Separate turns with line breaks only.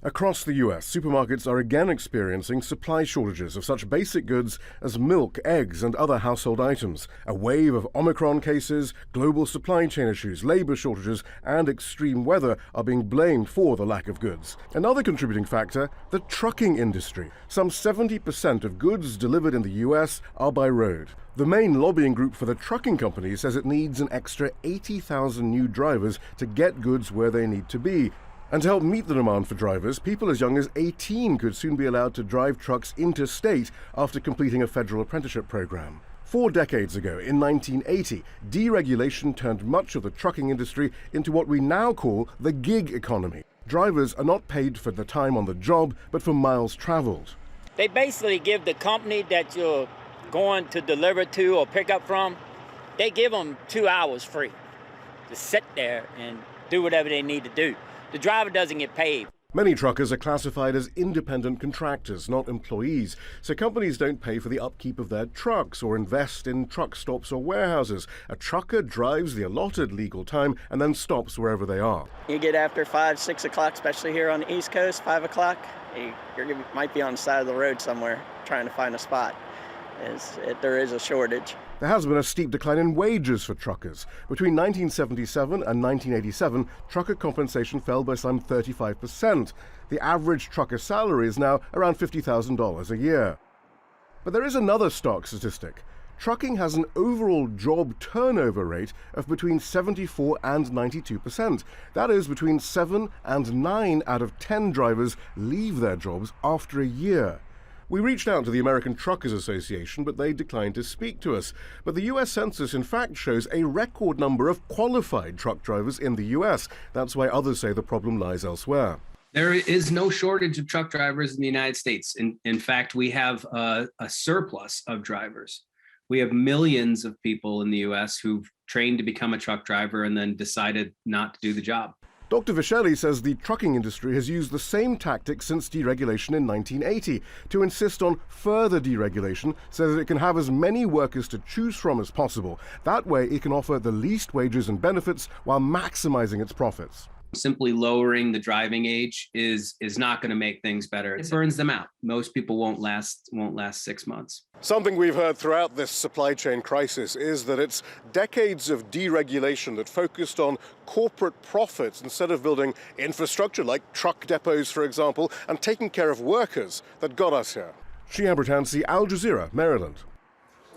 Across the US, supermarkets are again experiencing supply shortages of such basic goods as milk, eggs, and other household items. A wave of Omicron cases, global supply chain issues, labor shortages, and extreme weather are being blamed for the lack of goods. Another contributing factor, the trucking industry. Some 70% of goods delivered in the US are by road. The main lobbying group for the trucking company says it needs an extra 80,000 new drivers to get goods where they need to be. And to help meet the demand for drivers, people as young as 18 could soon be allowed to drive trucks interstate after completing a federal apprenticeship program. 4 decades ago, in 1980, deregulation turned much of the trucking industry into what we now call the gig economy. Drivers are not paid for the time on the job, but for miles traveled.
They basically give the company that you're going to deliver to or pick up from, they give them 2 hours free to sit there and do whatever they need to do. The driver doesn't get paid.
Many truckers are classified as independent contractors, not employees, so companies don't pay for the upkeep of their trucks or invest in truck stops or warehouses. A trucker drives the allotted legal time and then stops wherever they are.
You get after 5, 6 o'clock, especially here on the East Coast, 5 o'clock, you might be on the side of the road somewhere trying to find a spot. There is a shortage.
There has been a steep decline in wages for truckers. Between 1977 and 1987, trucker compensation fell by some 35%. The average trucker salary is now around $50,000 a year. But there is another stark statistic. Trucking has an overall job turnover rate of between 74 and 92%. That is, between 7 and 9 out of 10 drivers leave their jobs after a year. We reached out to the American Truckers Association, but they declined to speak to us. But the US Census, in fact, shows a record number of qualified truck drivers in the US. That's why others say the problem lies elsewhere.
There is no shortage of truck drivers in the United States. In fact, we have a surplus of drivers. We have millions of people in the US who've trained to become a truck driver and then decided not to do the job.
Dr. VISCELLI says the trucking industry has used the same tactics since deregulation in 1980 to insist on further deregulation so that it can have as many workers to choose from as possible. That way, it can offer the least wages and benefits while maximizing its profits.
Simply lowering the driving age is not going to make things better. It burns them out. Most people won't last 6 months.
Something we've heard throughout this supply chain crisis is that it's decades of deregulation that focused on corporate profits instead of building infrastructure like truck depots, for example, and taking care of workers that got us here. Shihab, Rattansi, Al Jazeera, Maryland.